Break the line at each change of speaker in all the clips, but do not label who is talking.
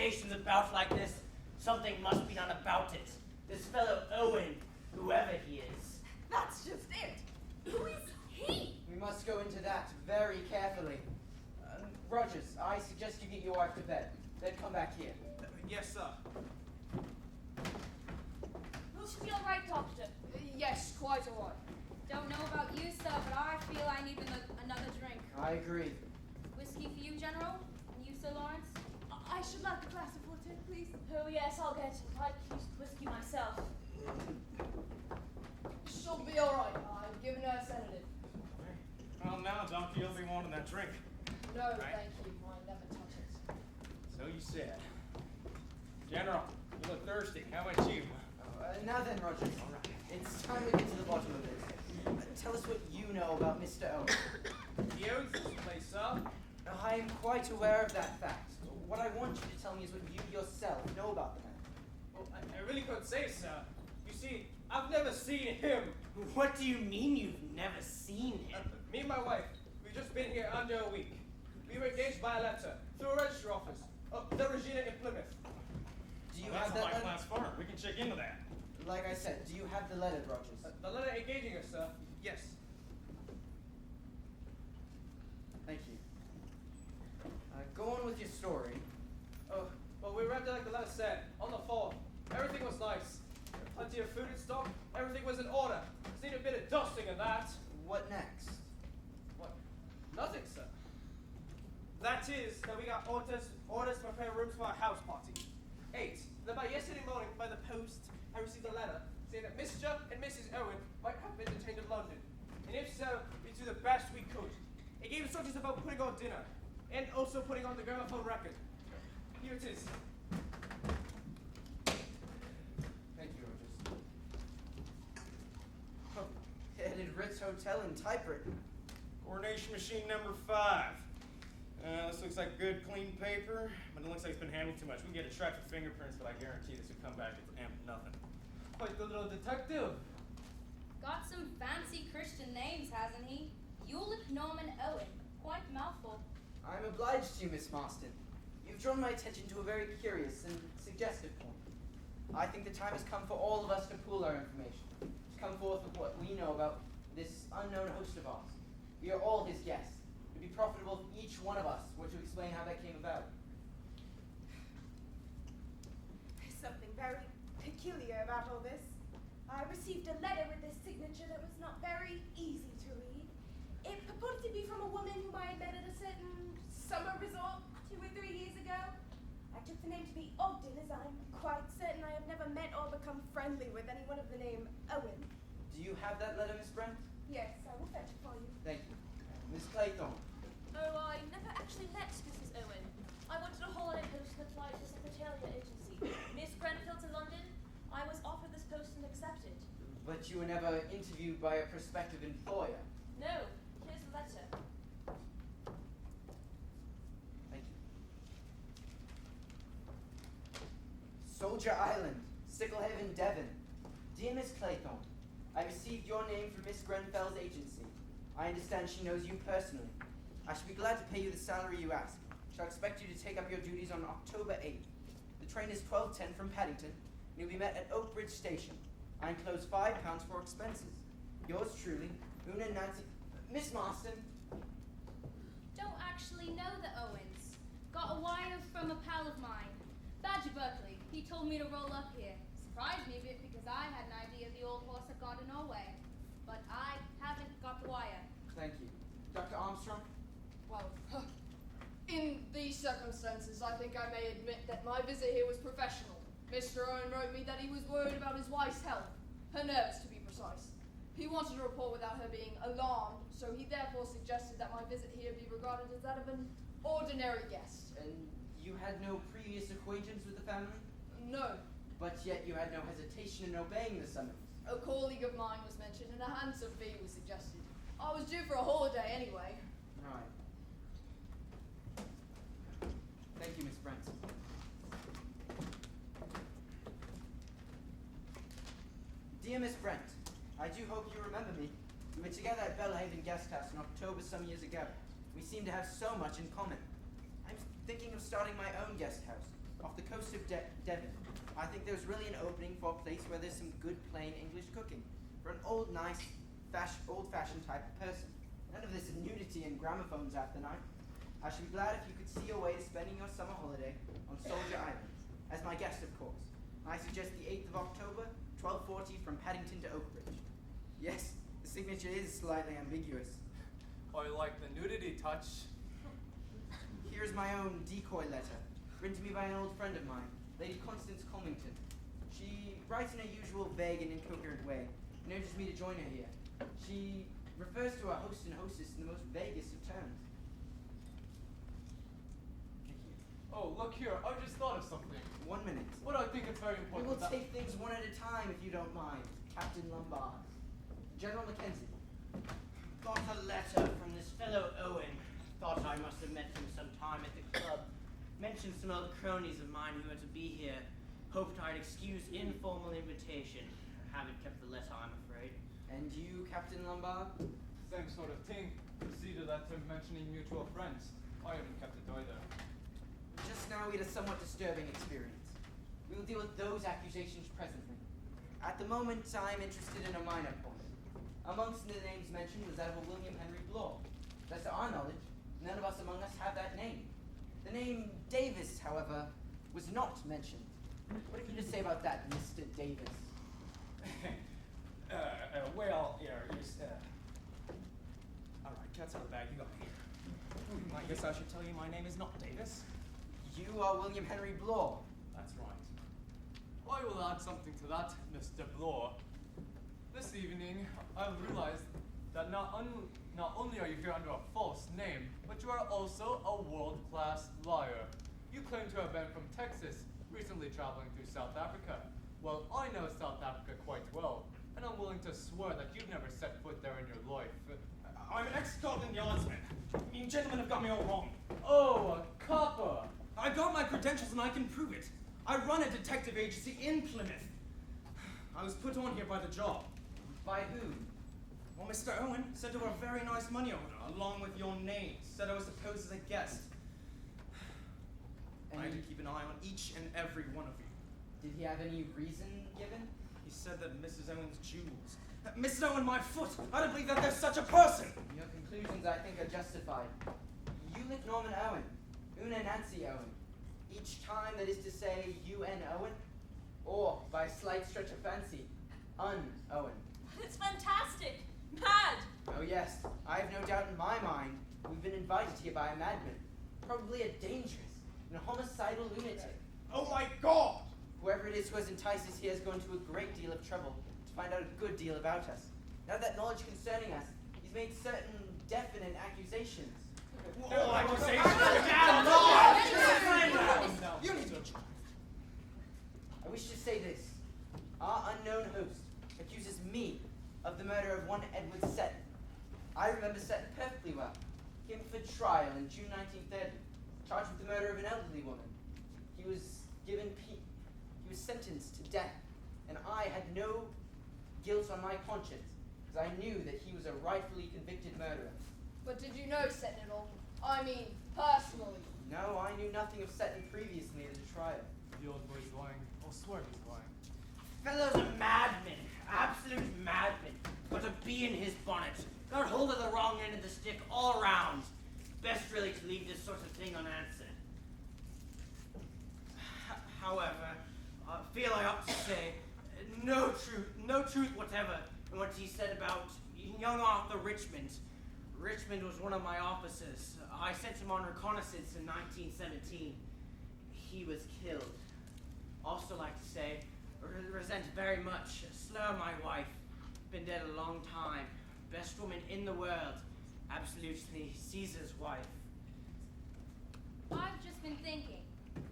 station's about like this, something must be done about it. This fellow Owen, whoever he is.
That's just it. Who is he?
We must go into that very carefully. Rogers, I suggest you get your wife to bed. Then come back here.
Yes, sir.
Will she be all right, Doctor?
Yes, quite all right.
Don't know about you, sir, but I feel I need another drink.
I agree.
Whiskey for you, General? And you, Sir Lawrence?
I should like a glass of water, please.
Oh, yes, I'll get it. I can use whiskey myself.
She'll be all right. I've given her a sedative.
Well, now, Doctor, you'll be wanting that drink.
No,
Right.
thank you. I never touch it.
So you said. General, you look thirsty. How about you?
Now then, Rogers.
All right.
It's time to get to the bottom of this. Tell us what you know about Mr. Owen.
He owns this place, sir.
I am quite aware of that fact. What I want you to tell me is what you yourself know about the man.
Well, I really couldn't say, sir. You see, I've never seen him.
What do you mean you've never seen him?
Me and my wife, we've just been here under a week. We were engaged by a letter through a registry office. The Regina in Plymouth.
Do you
Well,
have
that's a
that letter?
high-class farm. We can check into that.
Like I said, do you have the letter, Rogers?
The letter engaging us, sir. Yes.
Thank you. Go on with your story.
Oh, well, we arrived there like the letter said, on the 4th. Everything was nice. Plenty of food in stock. Everything was in order. Just need a bit of dusting and that.
What next?
What? Nothing, sir. That is, that we got orders to prepare rooms for our house party. 8. Then by yesterday morning, by the post, I received a letter saying that Mr. and Mrs. Owen might have been detained in London. And if so, we do the best we could. It gave instructions about putting on dinner, and also putting on the gramophone record. Here it is.
Thank you, Rogers. Oh, headed Ritz Hotel in typewritten.
Coordination machine number 5. This looks like good, clean paper, but it looks like it's been handled too much. We can get it tracked for fingerprints, but I guarantee this will come back with nothing. Quite the little detective.
Got some fancy Christian names, hasn't he? Hewlett Norman Owen. Quite a mouthful.
I'm obliged to you, Miss Marston. You've drawn my attention to a very curious and suggestive point. I think the time has come for all of us to pool our information, to come forth with what we know about this unknown host of ours. We are all his guests. It would be profitable if each one of us were to explain how that came about.
There's something very peculiar about all this. I received a letter with this signature that was not very easy to read. It purported to be from a woman whom I had met at a certain summer resort 2 or 3 years ago. I took the name to be Ogden, as I'm quite certain I have never met or become friendly with anyone of the name Owen.
Do you have that letter, Miss Brent?
Yes, I will fetch it for you.
Thank you. Miss Clayton.
Oh, I never actually met Mrs. Owen. I wanted a holiday post and applied to a secretariat agency. Miss Grenfell's in London. I was offered this post and accepted.
But you were never interviewed by a prospective employer.
No, here's the letter.
Thank you. Soldier Island, Sicklehaven, Devon. Dear Miss Clayton, I received your name from Miss Grenfell's agency. I understand she knows you personally. I shall be glad to pay you the salary you ask. Shall expect you to take up your duties on October 8th. The train is 12:10 from Paddington, and you'll be met at Oak Bridge Station. I enclose £5 for expenses. Yours truly, Una Nancy. Miss Marston.
Don't actually know the Owens. Got a wire from a pal of mine, Badger Berkeley. He told me to roll up here. Surprised me a bit because I had an idea the old horse had gone to Norway. But I haven't got the wire.
Thank you. Dr. Armstrong?
Well, in these circumstances, I think I may admit that my visit here was professional. Mr. Owen wrote me that he was worried about his wife's health, her nerves to be precise. He wanted a report without her being alarmed, so he therefore suggested that my visit here be regarded as that of an ordinary guest.
And you had no previous acquaintance with the family?
No.
But yet you had no hesitation in obeying the summons.
A colleague of mine was mentioned and a handsome fee was suggested. I was due for a holiday anyway.
Right. Thank you, Miss Brent. Dear Miss Brent, I do hope you remember me. We were together at Bellhaven Guest House in October some years ago. We seem to have so much in common. I'm thinking of starting my own guest house. off the coast of Devon. I think there's really an opening for a place where there's some good plain English cooking for an old-fashioned type of person. None of this nudity and gramophones after night. I should be glad if you could see your way to spending your summer holiday on Soldier Island, as my guest, of course. I suggest the 8th of October, 12:40 from Paddington to Oakbridge. Yes, the signature is slightly ambiguous.
I like the nudity touch.
Here's my own decoy letter, written to me by an old friend of mine, Lady Constance Colmington. She writes in her usual vague and incoherent way, and urges me to join her here. She refers to our host and hostess in the most vaguest of terms.
Oh, look here, I just thought of something.
1 minute.
What I think is very
We
important.
will take things one at a time, if you don't mind. Captain Lombard. General Mackenzie.
Got a letter from this fellow Owen. Thought I must have met him some time at the club. Mentioned some old cronies of mine who were to be here. Hoped I'd excuse informal invitation. Haven't kept the letter, I'm afraid.
And you, Captain Lombard?
Same sort of thing. Received a letter mentioning mutual friends. I haven't kept it either.
Just now we had a somewhat disturbing experience. We will deal with those accusations presently. At the moment, I'm interested in a minor point. Amongst the names mentioned was that of a William Henry Bloor. As to our knowledge, none of us among us have that name. The name Davis, however, was not mentioned. What can you just say about that, Mr. Davis?
Well, here is, alright, cat's out of the bag, you got me. I guess I should tell you my name is not Davis.
You are William Henry Bloor.
That's right.
I will add something to that, Mr. Bloor. This evening, I've realized that not only are you here under a false name, but you are also a world-class liar. You claim to have been from Texas, recently traveling through South Africa. Well, I know South Africa quite well, and I'm willing to swear that you've never set foot there in your life.
I'm an ex-Scotland Yardsman. You gentlemen have got me all wrong.
Oh, a copper!
I've got my credentials and I can prove it. I run a detective agency in Plymouth. I was put on here by the job.
By who?
Well, Mr. Owen sent over a very nice money order, along with your names. Said I was supposed as a guest. I had to keep an eye on each and every one of you.
Did he have any reason given?
He said that Mrs. Owen's jewels. Mrs. Owen, my foot! I don't believe that there's such a person!
Your conclusions, I think, are justified. Eulick Norman Owen. Una Nancy Owen. Each time, that is to say, U.N. Owen. Or, by a slight stretch of fancy, Un-Owen.
It's fantastic! Mad!
Oh yes, I have no doubt in my mind we've been invited here by a madman. Probably a dangerous and homicidal lunatic.
Oh my God!
Whoever it is who has enticed us here has gone to a great deal of trouble to find out a good deal about us. Now that knowledge concerning us, he's made certain definite accusations.
No accusations! You need to...
I wish to say this. Our unknown host accuses me of the murder of one Edward Seton. I remember Seton perfectly well. Him for trial in June 1930, charged with the murder of an elderly woman. He was sentenced to death, and I had no guilt on my conscience, because I knew that he was a rightfully convicted murderer.
But did you know Seton at all? I mean, personally.
No, I knew nothing of Seton previously at the trial.
The old boy's lying. I'll swear he's lying.
Fellow's a madman, absolute madman. Got a bee in his bonnet. Got hold of the wrong end of the stick all around. Best really to leave this sort of thing unanswered. However, I feel I ought to say no truth whatever in what he said about young Arthur Richmond. Richmond was one of my officers. I sent him on reconnaissance in 1917. He was killed. Also like to say, resent very much. Slur, my wife. Been dead a long time. Best woman in the world. Absolutely Caesar's wife.
I've just been thinking.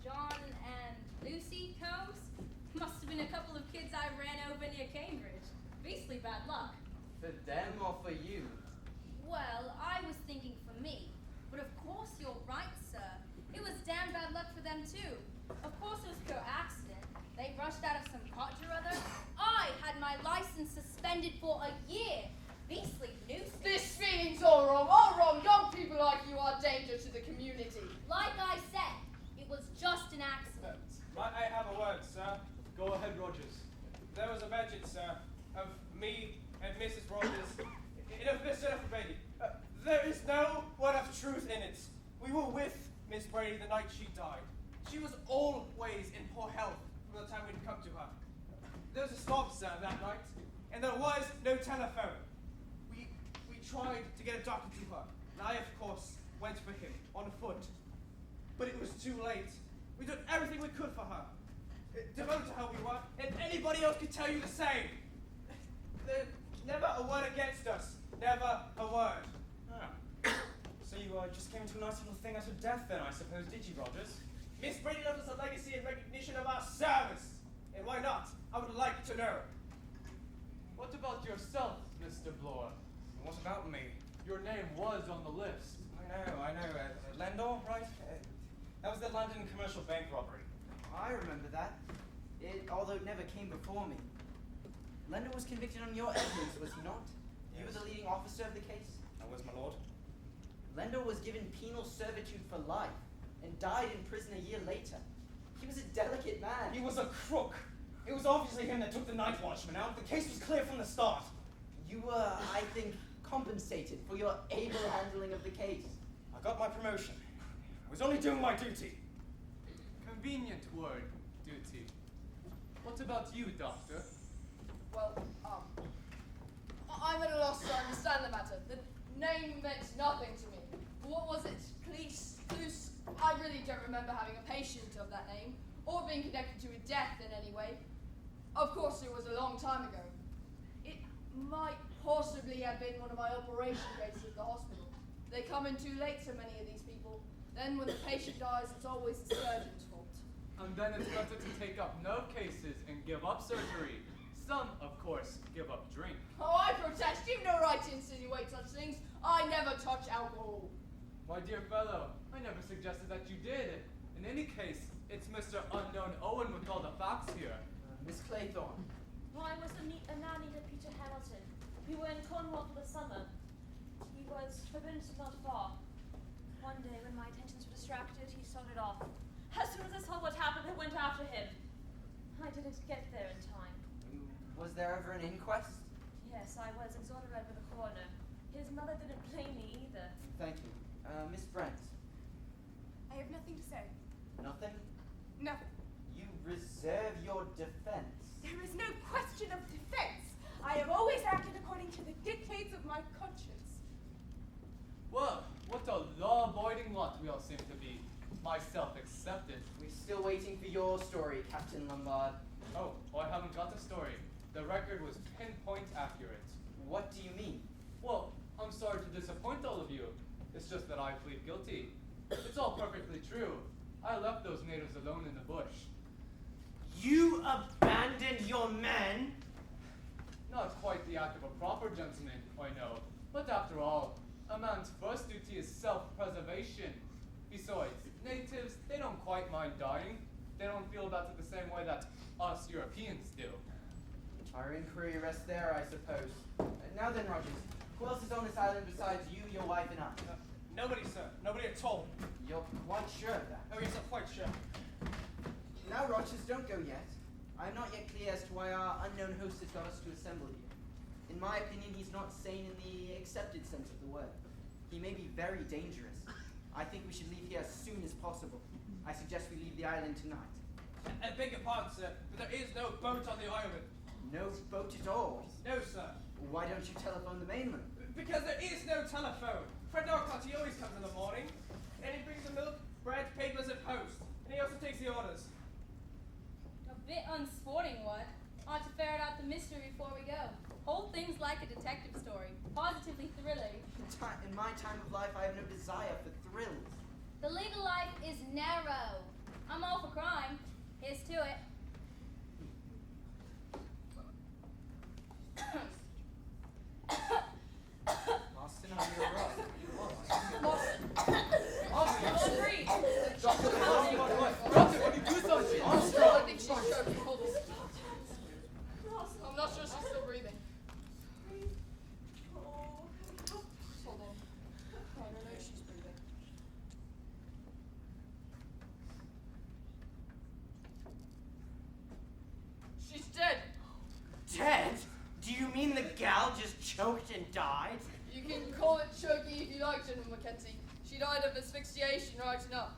John and Lucy Combs must have been a couple of kids I ran over near Cambridge. Beastly bad luck.
For them or for you?
Well, I was thinking for me. But of course you're right, sir. It was damn bad luck for them too. Of course it was pure accident. They rushed out of some cottage or other. I had my license suspended for a year. Beastly nuisance.
This means all wrong, all wrong. Young people like you are danger to the community.
Like I said, it was just an accident.
sir.
Go ahead, Rogers.
There was a mention, sir, of me and Mrs. Rogers in a visit of Brady. There is no word of truth in it. We were with Miss Brady the night she died. She was always in poor health from the time we'd come to her. There was a storm, sir, that night, and there was no telephone. We tried to get a doctor to her, and I, of course, went for him on foot. But it was too late. We did everything we could for her. Devoted to her we were, and anybody else could tell you the same. There's never a word against us. Never a word.
Ah. So you just came to a nice little thing out of death then, I suppose, did you, Rogers?
Miss Brady left us a legacy in recognition of our service. And why not? I would like to know.
What about yourself, Mr. Bloor?
And what about me?
Your name was on the list.
I know. Lendor, right? That was the London commercial bank robbery.
I remember that. Although it never came before me. Lendor was convicted on your evidence, was he not? You were
Yes.
the leading officer of the case?
I was, my lord.
Lendor was given penal servitude for life and died in prison a year later. He was a delicate man.
He was a crook. It was obviously him that took the night watchman out. The case was clear from the start.
You were, I think, compensated for your able handling of the case.
I got my promotion. I was only doing my duty.
Convenient word, duty. What about you, Doctor?
Well, I'm at a loss to understand the matter. The name meant nothing to me. What was it? Cleese? I really don't remember having a patient of that name, or being connected to a death in any way. Of course, it was a long time ago. It might possibly have been one of my operation cases at the hospital. They come in too late, so many of these people. Then when the patient dies, it's always the surgeon's fault.
And then it's better to take up no cases and give up surgery. Some, of course, give up drink.
Oh, I protest. You've no right to insinuate such things. I never touch alcohol.
My dear fellow, I never suggested that you did. In any case, it's Mr. Unknown Owen with all the facts here.
Miss Claythorne.
Why was a nanny to Peter Hamilton? We were in Cornwall for the summer. He was forbidden to not far. One day, when my attentions were distracted, he sodded off. As soon as I saw what happened, I went after him. I didn't get there in time.
Was there ever an inquest?
Yes, I was exonerated by the coroner. His mother didn't blame me either.
Thank you. Miss Brent.
I have nothing to say.
Nothing?
Nothing.
You reserve your defense.
There is no question of defense. I have always acted according to the dictates of my conscience.
Well, what a law-abiding lot we all seem to be. Myself excepted.
We're still waiting for your story, Captain Lombard.
Oh, I haven't got the story. The record was pinpoint accurate.
What do you mean?
Well, I'm sorry to disappoint all of you. It's just that I plead guilty. It's all perfectly true. I left those natives alone in the bush.
You abandoned your men?
Not quite the act of a proper gentleman, I know. But after all, a man's first duty is self-preservation. Besides, natives, they don't quite mind dying. They don't feel about it the same way that us Europeans do.
Our inquiry rests there, I suppose. Now then, Rogers, who else is on this island besides you, your wife, and I?
Nobody, sir. Nobody at all.
You're quite sure of that?
Oh, yes, I'm quite sure.
Now, Rogers, don't go yet. I'm not yet clear as to why our unknown host has got us to assemble here. In my opinion, he's not sane in the accepted sense of the word. He may be very dangerous. I think we should leave here as soon as possible. I suggest we leave the island tonight.
I beg your pardon, sir, but there is no boat on the island.
No boat at all?
No, sir.
Why don't you telephone the mainland?
Because there is no telephone. Fred Norcott, he always comes in the morning, and he brings the milk, bread, papers, and post. And he also takes the orders.
A bit unsporting one. Ought to ferret out the mystery before we go. Whole thing's like a detective story. Positively thrilling.
In my time of life, I have no desire for thrills.
The legal life is narrow. I'm all for crime. Here's to it.
Austin, how you're right.
Austin,
Agreed.
Doctor, what do you do something?
I think she's choking. Hold on. I'm not sure she's still breathing. Hold on. I don't know if she's breathing. she like, General Mackenzie. She died of asphyxiation right enough.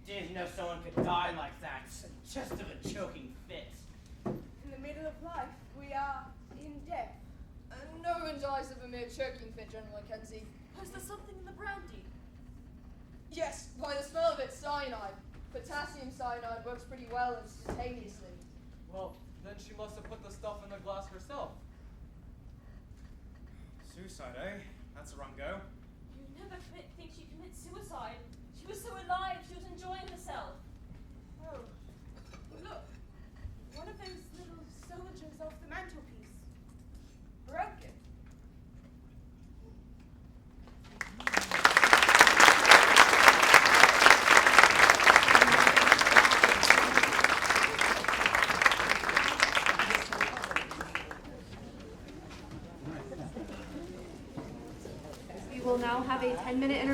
Didn't know someone could die like that, just of a choking fit.
In the middle of life, we are in death.
No one dies of a mere choking fit, General Mackenzie.
Was there something in the brandy?
Yes, by the smell of it, cyanide. Potassium cyanide works pretty well instantaneously.
Well, then she must have put the stuff in the glass herself.
Suicide, eh? That's a rum go.
You never think she commits suicide. She was so alive, she was enjoying herself.
Oh, look. One of those little soldiers off the mantelpiece. Broken.
We will now have a 10-minute intermission.